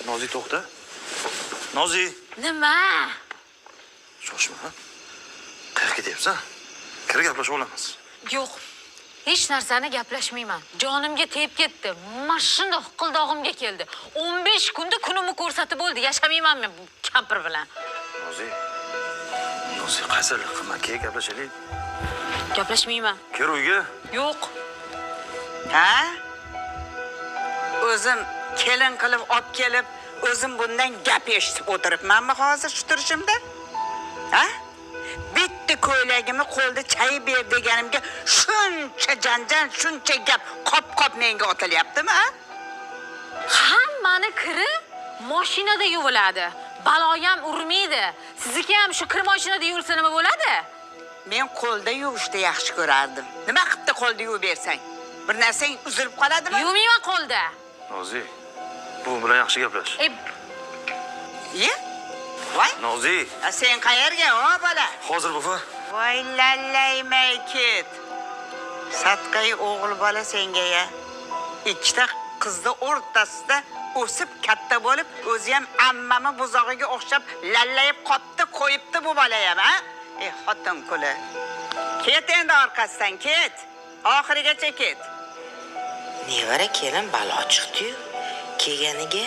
Nozi to'xta. Nozi. Nima? Shoshma. Qayerga ketyapsan? Kir gaplashib olamiz. Yo'q. Hech narsani gaplashmayman. Jonimga tegib ketdi. Mashina hiqildog'imga keldi. 15 kunda kunimni ko'rsatib bo'ldi. Yashamayman men bu kampir bilan. Nozi. Nozi qaysarlik qilma, keyin gaplashaylik. Gaplashmayman. Kir uyga. Yo'q. Ha? O'zim kelin qilib olib kelib, o'zim bundan gap eshitib o'tiribmanmi hozir shu turishimda? Ha? Bitta ko'ylagimni qo'lda chay ber deganimga shuncha janjal, shuncha gap qop-qop menga otilyaptimi, ha? Hammani kiri mashinada yuviladi. Baloyam urmaydi. Sizniki ham shu kir mashinada yuvilsa nima bo'ladi? Men qo'lda yuvishni yaxshi ko'rardim. Nima qilibdi qo'lda yuvib bersang? Bir narsang uzilib qoladimi? Yuvmayman qo'lda. Nozi. Bu bilan yaxshi gaplash. Ye? Voy. Nozi. Sen qayerga, o bola? Hozir bufa. Voy lallaymay ket. Satqay o'g'il bola senga ya. Ikkita qizni o'rtasida o'sib katta bo'lib, o'zi ham ammami buzog'iga o'xshab lallayib qotdi, qo'yibdi bu bola ham, ha? Xotin kuli. Ket endi orqasidan ket. Oxirigacha ket. Nevara kelin balo chiqdi-yu, kelganiga